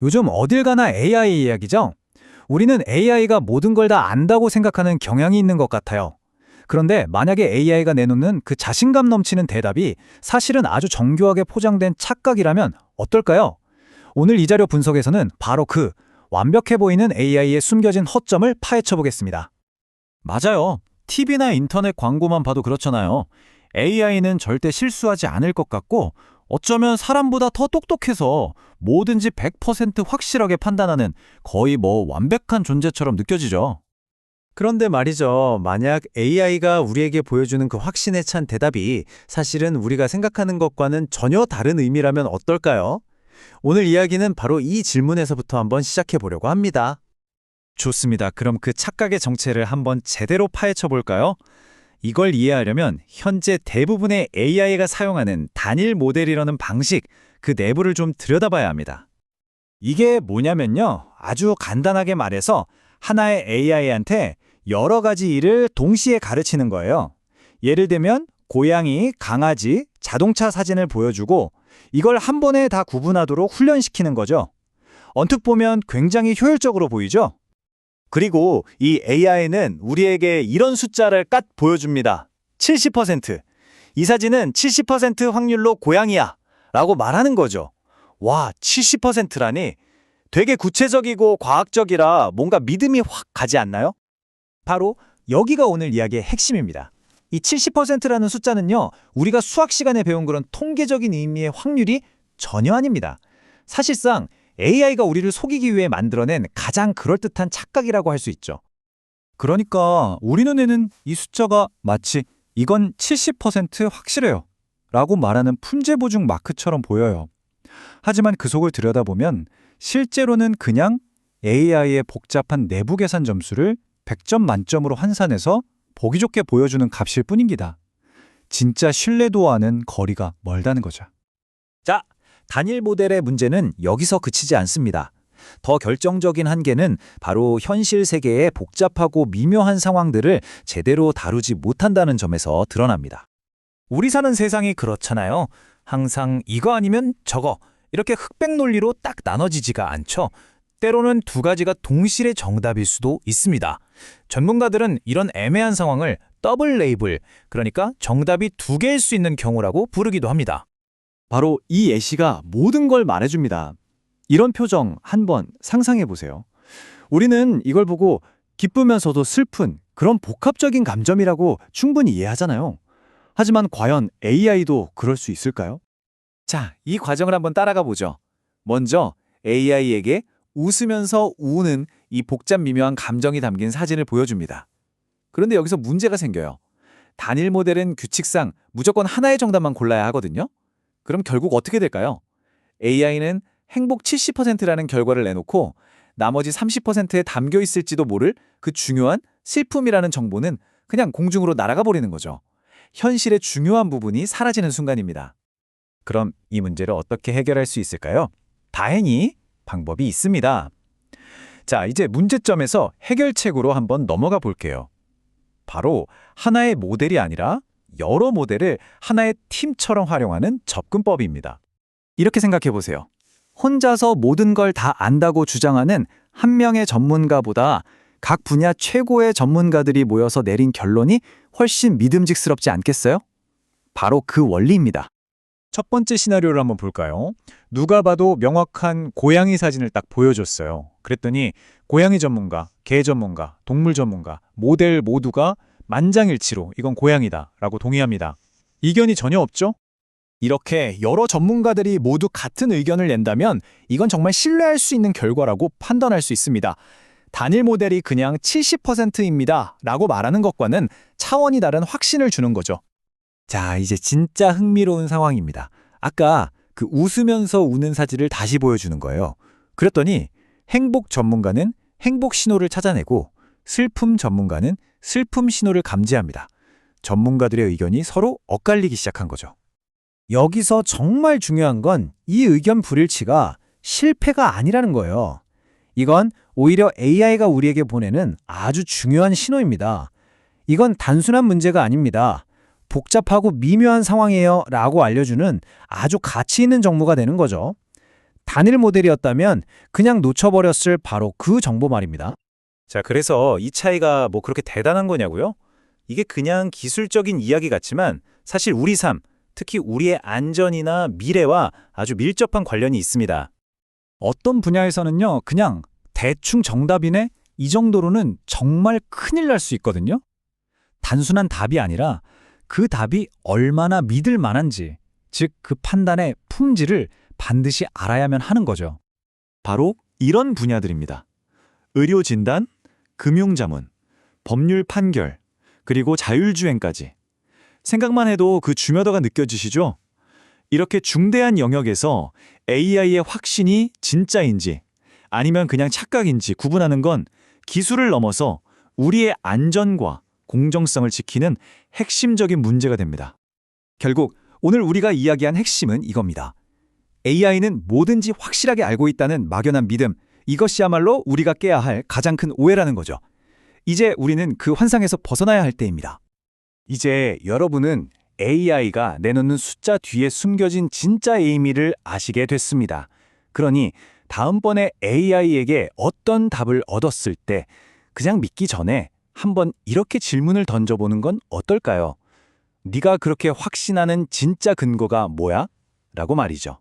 요즘 어딜 가나 AI 이야기죠? 우리는 AI가 모든 걸 다 안다고 생각하는 경향이 있는 것 같아요. 그런데 만약에 AI가 내놓는 그 자신감 넘치는 대답이 사실은 아주 정교하게 포장된 착각이라면 어떨까요? 오늘 이 자료 분석에서는 바로 그 완벽해 보이는 AI의 숨겨진 허점을 파헤쳐 보겠습니다. 맞아요. TV나 인터넷 광고만 봐도 그렇잖아요. AI는 절대 실수하지 않을 것 같고 어쩌면 사람보다 더 똑똑해서 뭐든지 100% 확실하게 판단하는 거의 완벽한 존재처럼 느껴지죠. 그런데 말이죠. 만약 AI가 우리에게 보여주는 그 확신에 찬 대답이 사실은 우리가 생각하는 것과는 전혀 다른 의미라면 어떨까요? 오늘 이야기는 바로 이 질문에서부터 한번 시작해 보려고 합니다. 좋습니다. 그럼 그 착각의 정체를 한번 제대로 파헤쳐 볼까요? 이걸 이해하려면 현재 대부분의 AI가 사용하는 단일 모델이라는 방식, 그 내부를 좀 들여다봐야 합니다. 이게 뭐냐면요. 아주 간단하게 말해서 하나의 AI한테 여러 가지 일을 동시에 가르치는 거예요. 예를 들면 고양이, 강아지, 자동차 사진을 보여주고 이걸 한 번에 다 구분하도록 훈련시키는 거죠. 언뜻 보면 굉장히 효율적으로 보이죠? 그리고 이 AI는 우리에게 이런 숫자를 딱 보여줍니다. 70%. 이 사진은 70% 확률로 고양이야 라고 말하는 거죠. 와, 70%라니 되게 구체적이고 과학적이라 뭔가 믿음이 확 가지 않나요? 바로 여기가 오늘 이야기의 핵심입니다. 이 70%라는 숫자는요, 우리가 수학 시간에 배운 그런 통계적인 의미의 확률이 전혀 아닙니다. 사실상 AI가 우리를 속이기 위해 만들어낸 가장 그럴듯한 착각이라고 할 수 있죠. 그러니까 우리 눈에는 이 숫자가 마치 이건 70% 확실해요 라고 말하는 품제보증 마크처럼 보여요. 하지만 그 속을 들여다보면 실제로는 그냥 AI의 복잡한 내부 계산 점수를 100점 만점으로 환산해서 보기 좋게 보여주는 값일 뿐입니다. 진짜 신뢰도와는 거리가 멀다는 거죠. 자, 단일 모델의 문제는 여기서 그치지 않습니다. 더 결정적인 한계는 바로 현실 세계의 복잡하고 미묘한 상황들을 제대로 다루지 못한다는 점에서 드러납니다. 우리 사는 세상이 그렇잖아요. 항상 이거 아니면 저거, 이렇게 흑백 논리로 딱 나눠지지가 않죠. 때로는 두 가지가 동시에 정답일 수도 있습니다. 전문가들은 이런 애매한 상황을 더블 레이블, 그러니까 정답이 두 개일 수 있는 경우라고 부르기도 합니다. 바로 이 예시가 모든 걸 말해줍니다. 이런 표정 한번 상상해 보세요. 우리는 이걸 보고 기쁘면서도 슬픈 그런 복합적인 감정이라고 충분히 이해하잖아요. 하지만 과연 AI도 그럴 수 있을까요? 자, 이 과정을 한번 따라가 보죠. 먼저 AI에게 웃으면서 우는 이 복잡 미묘한 감정이 담긴 사진을 보여줍니다. 그런데 여기서 문제가 생겨요. 단일 모델은 규칙상 무조건 하나의 정답만 골라야 하거든요. 그럼 결국 어떻게 될까요? AI는 행복 70%라는 결과를 내놓고 나머지 30%에 담겨 있을지도 모를 그 중요한 슬픔이라는 정보는 그냥 공중으로 날아가 버리는 거죠. 현실의 중요한 부분이 사라지는 순간입니다. 그럼 이 문제를 어떻게 해결할 수 있을까요? 다행히 방법이 있습니다. 자, 이제 문제점에서 해결책으로 한번 넘어가 볼게요. 바로 하나의 모델이 아니라 여러 모델을 하나의 팀처럼 활용하는 접근법입니다. 이렇게 생각해 보세요. 혼자서 모든 걸 다 안다고 주장하는 한 명의 전문가보다 각 분야 최고의 전문가들이 모여서 내린 결론이 훨씬 믿음직스럽지 않겠어요? 바로 그 원리입니다. 첫 번째 시나리오를 한번 볼까요? 누가 봐도 명확한 고양이 사진을 딱 보여줬어요. 그랬더니 고양이 전문가, 개 전문가, 동물 전문가, 모델 모두가 만장일치로 이건 고양이다 라고 동의합니다. 이견이 전혀 없죠? 이렇게 여러 전문가들이 모두 같은 의견을 낸다면 이건 정말 신뢰할 수 있는 결과라고 판단할 수 있습니다. 단일 모델이 그냥 70%입니다 라고 말하는 것과는 차원이 다른 확신을 주는 거죠. 자, 이제 진짜 흥미로운 상황입니다. 아까 그 웃으면서 우는 사진을 다시 보여주는 거예요. 그랬더니 행복 전문가는 행복 신호를 찾아내고 슬픔 전문가는 슬픔 신호를 감지합니다. 전문가들의 의견이 서로 엇갈리기 시작한 거죠. 여기서 정말 중요한 건 이 의견 불일치가 실패가 아니라는 거예요. 이건 오히려 AI가 우리에게 보내는 아주 중요한 신호입니다. 이건 단순한 문제가 아닙니다. 복잡하고 미묘한 상황이에요 라고 알려주는 아주 가치 있는 정보가 되는 거죠. 단일 모델이었다면 그냥 놓쳐버렸을 바로 그 정보 말입니다. 자, 그래서 이 차이가 뭐 그렇게 대단한 거냐고요? 이게 그냥 기술적인 이야기 같지만 사실 우리 삶, 특히 우리의 안전이나 미래와 아주 밀접한 관련이 있습니다. 어떤 분야에서는요, 그냥 대충 정답이네? 이 정도로는 정말 큰일 날 수 있거든요. 단순한 답이 아니라 그 답이 얼마나 믿을 만한지, 즉 그 판단의 품질을 반드시 알아야만 하는 거죠. 바로 이런 분야들입니다. 의료진단, 금융자문, 법률 판결, 그리고 자율주행까지. 생각만 해도 그 중요도가 느껴지시죠? 이렇게 중대한 영역에서 AI의 확신이 진짜인지 아니면 그냥 착각인지 구분하는 건 기술을 넘어서 우리의 안전과 공정성을 지키는 핵심적인 문제가 됩니다. 결국 오늘 우리가 이야기한 핵심은 이겁니다. AI는 뭐든지 확실하게 알고 있다는 막연한 믿음, 이것이야말로 우리가 깨야 할 가장 큰 오해라는 거죠. 이제 우리는 그 환상에서 벗어나야 할 때입니다. 이제 여러분은 AI가 내놓는 숫자 뒤에 숨겨진 진짜 의미를 아시게 됐습니다. 그러니 다음번에 AI에게 어떤 답을 얻었을 때 그냥 믿기 전에 한번 이렇게 질문을 던져보는 건 어떨까요? 네가 그렇게 확신하는 진짜 근거가 뭐야? 라고 말이죠.